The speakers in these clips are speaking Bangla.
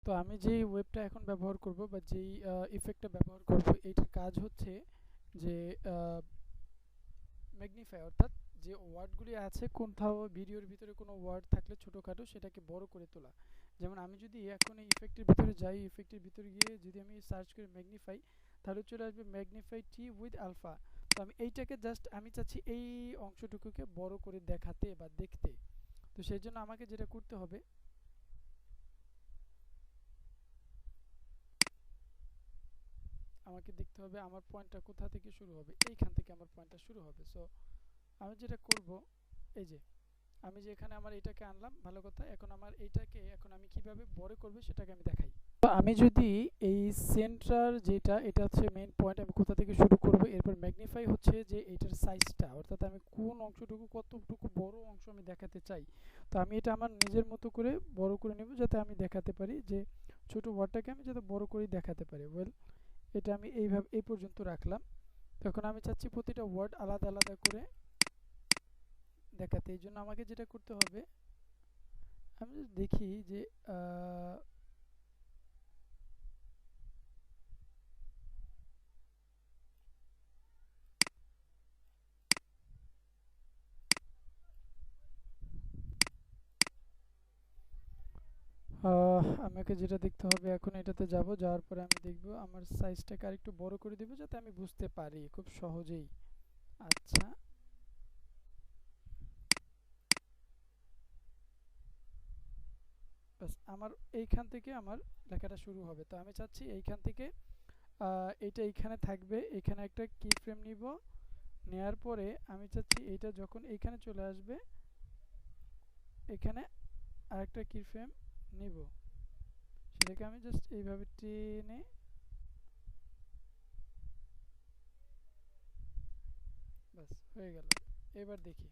তো আমি যেই ওয়েবটা এখন ব্যবহার করব বা যেই ইফেক্টটা ব্যবহার করব এইটার কাজ হচ্ছে যে ম্যাগনিফাই, অর্থাৎ যে ওয়ার্ডগুলি আছে কোথাও ভিডিওর ভিতরে কোনো ওয়ার্ড থাকলে ছোটোখাটো সেটাকে বড় করে তোলা। যেমন আমি যদি এখন এই ইফেক্টের ভিতরে যাই, ইফেক্টের ভিতরে গিয়ে যদি আমি সার্চ করি ম্যাগনিফাই, তাহলে চলে আসবে ম্যাগনিফাই টি উইথ আলফা। তো আমি এইটাকে জাস্ট আমি চাচ্ছি এই অংশটুকুকে বড় করে দেখাতে বা দেখতে। তো সেই জন্য আমাকে যেটা করতে হবে, আমাকে দেখতে হবে আমার পয়েন্টটা কোথা থেকে শুরু হবে। এইখান থেকে আমার পয়েন্টটা শুরু হবে। সো আমি যেটা করব, এই যে আমি যে এখানে আমার এটাকে আনলাম, ভালো কথা। এখন আমার এইটাকে এখন আমি কিভাবে বড় করব সেটাকে আমি দেখাই। তো আমি যদি এই সেন্টার যেটা, এটা হচ্ছে মেইন পয়েন্ট, আমি কোথা থেকে শুরু করব, এরপর ম্যাগনিফাই হচ্ছে যে এটার সাইজটা, অর্থাৎ আমি কোন অংশটুকু কতটুকু বড় অংশ আমি দেখাতে চাই। তো আমি এটা আমার নিজের মতো করে বড় করে নেব, যাতে আমি দেখাতে পারি যে ছোট ওয়ার্ডটাকে আমি যাতে বড় করে দেখাতে পারি। ওয়েল, এটা আমি এইভাবে এই পর্যন্ত রাখলাম। তখন আমি চাচ্ছি প্রতিটা ওয়ার্ড আলাদা আলাদা করে দেখাতে। এই জন্য আমাকে যেটা করতে হবে, আমি দেখি যে আমাকে যেটা দেখতে হবে, এখন এটাতে যাব, যাওয়ার পরে আমি দেখব আমার সাইজটাকে আরেকটু বড় করে দেব যাতে আমি বুঝতে পারি খুব সহজেই। আচ্ছা, বাস আমার এইখান থেকে আমার লেখাটা শুরু হবে। তো আমি চাচ্ছি এইখান থেকে এইটা এইখানে থাকবে, এখানে একটা কি ফ্রেম নিব, নেয়ার পরে আমি চাচ্ছি এইটা যখন এইখানে চলে আসবে, এখানে আরেকটা কি ফ্রেম নিব, সেটাকে আমি জাস্ট এইভাবে টেনে, বাস হয়ে গেল। এবার দেখি,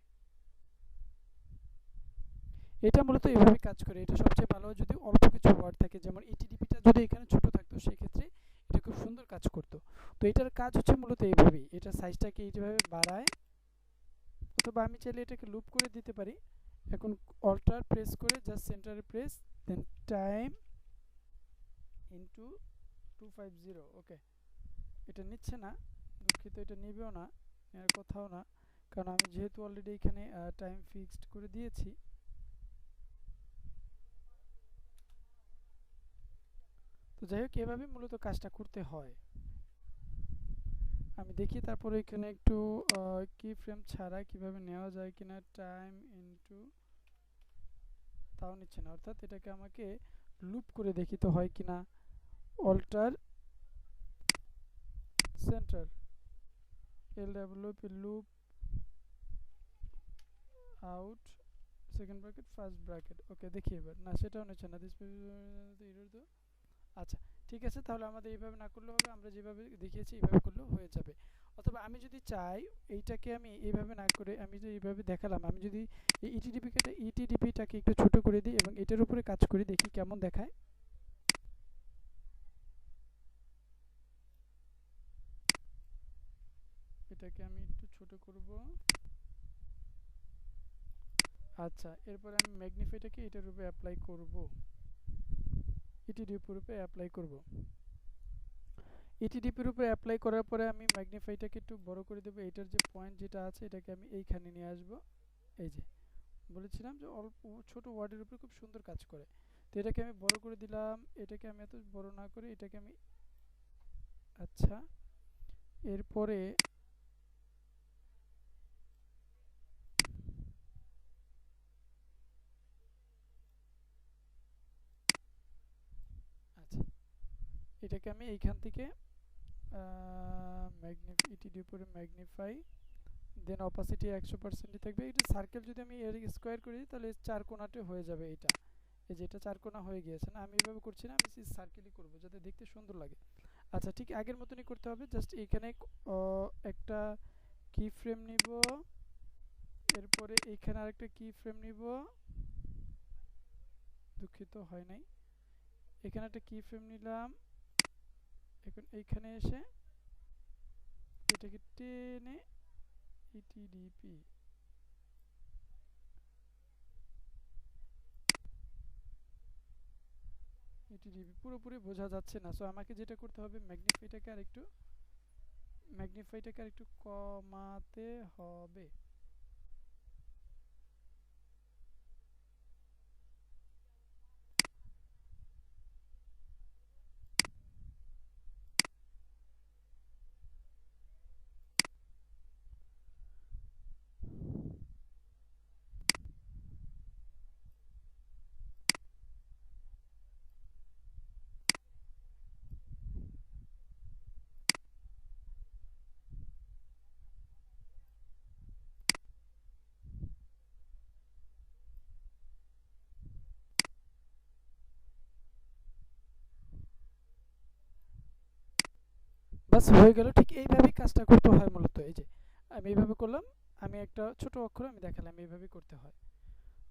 এটা মূলত এভাবে কাজ করে। এটা সবচেয়ে ভালো হয় যদি অল্প কিছু ওয়ার্ড থাকে, যেমন ইটিডিপিটা যদি এখানে ছোট থাকতো সেক্ষেত্রে এটা খুব সুন্দর কাজ করতো। তো এটার কাজ হচ্ছে মূলত এইভাবেই, এটা সাইজটাকে এইভাবে বাড়ায়, অথবা আমি চাইলে এটাকে লুপ করে দিতে পারি। এখন অল্টার প্রেস করে জাস্ট সেন্টারে প্রেস, দেন টাইম ইনটু 250। ওকে, এটা নিচ্ছে না, দুঃখিত, এটা নিবেও না, নেওয়ার কথাও না, কারণ আমি যেহেতু অলরেডি এখানে টাইম ফিক্সড করে দিয়েছি। তো যাই হোক, এভাবে মূলত কাজটা করতে হয়। আমি দেখি তারপরে এখানে একটু কি ফ্রেম ছাড়া কিভাবে নেওয়া যায় কিনা, টাইম ইনটু, তাও নিচ্ছে না, অর্থাৎ এটাকে আমাকে লুপ করে দেখি তো হয় কিনা। Alter centre, LWP loop out, second bracket first bracket. Okay, দেখি এবার, না সেটাও নিচ্ছে না, দিস এরর তো। আচ্ছা, ঠিক আছে, তাহলে আমাদের এইভাবে না করলেও হবে, আমরা যেভাবে দেখিয়েছি এইভাবে করলেও হয়ে যাবে। অথবা আমি যদি চাই এইটাকে আমি এইভাবে না করে, আমি যে এইভাবে দেখালাম, আমি যদি এই ইটিডিপিটাকে একটু ছোট করে দিই এবং এটার উপরে কাজ করি, দেখি কেমন দেখায়। এটাকে আমি একটু ছোট করব। আচ্ছা, এরপরে আমি ম্যাগনিফাইটাকে এটার উপরে অ্যাপ্লাই করব, ইটিডিপির উপরে অ্যাপ্লাই করব। ইটিডিপির উপরে অ্যাপ্লাই করার পরে আমি ম্যাগনিফাইটাকে একটু বড় করে দেবো। এটার যে পয়েন্ট যেটা আছে এটাকে আমি এইখানে নিয়ে আসব। এই যে বলেছিলাম যে অল্প ছোট ওয়ার্ডের উপরে খুব সুন্দর কাজ করে। তো এটাকে আমি বড় করে দিলাম, এটাকে আমি এত বড় না করে এটাকে আমি, আচ্ছা, এরপরে আচ্ছা, এটাকে আমি এইখান থেকে ইটিডি উপরে ম্যাগনিফাই, দেন অপাসিটি 100% থাকবে। এটা সার্কেল যদি আমি এর স্কোয়ার করি তাহলে চার কোণাতে হয়ে যাবে এইটা। এই যে এটা চার কোণা হয়ে গিয়েছে না, আমি এভাবে করছি না, আমি সার্কেলই করবো যাতে দেখতে সুন্দর লাগে। আচ্ছা, ঠিক আগের মতনই করতে হবে, জাস্ট এইখানে একটা কি ফ্রেম নিব, এরপরে এইখানে আরেকটা কি ফ্রেম নিব, দুঃখিত হয় নাই, এখানে একটা কি ফ্রেম নিলাম। এখন এইখানে এসে এটাকে টেনে ইটিডিপি, এইচডিবি পুরোপুরি বোঝা যাচ্ছে না, সো আমাকে যেটা করতে হবে ম্যাগনিফাইটাকে আরেকটু কমাতে হবে। বাস হয়ে গেল। ঠিক এইভাবেই কাজটা করতে হয় মূলত। এই যে আমি এইভাবে করলাম, আমি একটা ছোট অক্ষর আমি দেখালাম, এইভাবেই করতে হয়।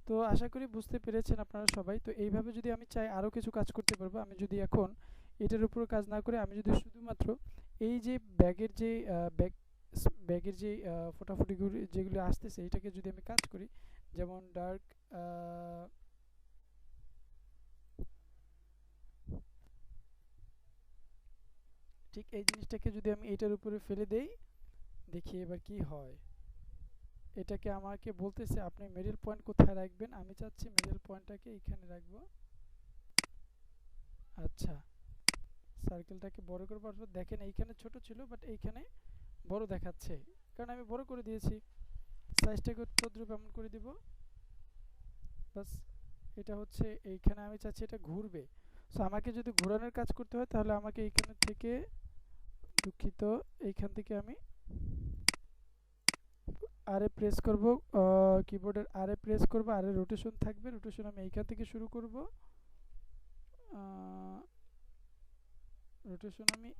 তো আশা করি বুঝতে পেরেছেন আপনারা সবাই। তো এইভাবে যদি আমি চাই আরও কিছু কাজ করতে পারবো। আমি যদি এখন এটার উপর কাজ না করে আমি যদি শুধুমাত্র এই যে ব্যাগের যে ব্যাগের যে ফোটাফুটিগুলি যেগুলো আসতেছে এটাকে যদি আমি কাজ করি, যেমন ডার্ক ঠিক এই জিনিসটাকে যদি আমি এটার উপরে ফেলে দেই, দেখি এবার কি হয়। এটাকে আমাকে বলতেছে আপনি মিডল পয়েন্ট কোথায় রাখবেন, আমি চাচ্ছি মিডল পয়েন্টটাকে এখানে রাখবো। আচ্ছা, সার্কেলটাকে বড় করে পারবো। দেখেন এইখানে ছোট ছিল বাট এইখানে বড় দেখাচ্ছে, কারণ আমি বড় করে দিয়েছি। সাইজটাকে তদ্রুপ এমন করে দিব। বাস, এটা হচ্ছে এইখানে আমি চাচ্ছি এটা ঘুরবে। সো আমাকে যদি ঘোরানোর কাজ করতে হয় তাহলে আমাকে এইখানে থেকে, দুঃখিত, এইখান থেকে আমি আরে প্রেস করব, কিবোর্ডের আরে প্রেস করব, আরে রোটেশন থাকবে, রোটেশন আমি এইখান থেকে শুরু করব। রোটেশন আমি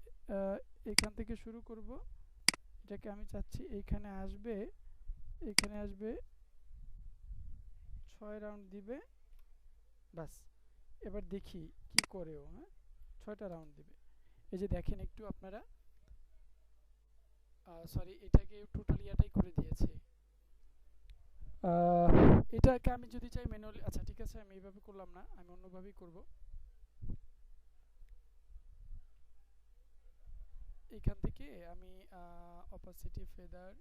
এখান থেকে শুরু করব। এটাকে আমি চাচ্ছি এইখানে আসবে, এখানে আসবে 6 রাউন্ড দিবে। বাস, এবার দেখি কি করে ও। হ্যাঁ, 6টা রাউন্ড দিবে। এই যে দেখেন একটু আপনারা, সরি এটাকে টোটালি এটাই করে দিয়েছে। এটাকে আমি যদি চাই ম্যানুয়ালি, আচ্ছা ঠিক আছে আমি এইভাবে করলাম না, আমি অন্যভাবেই করব। এখান থেকে আমি অপাসিটি ফেদার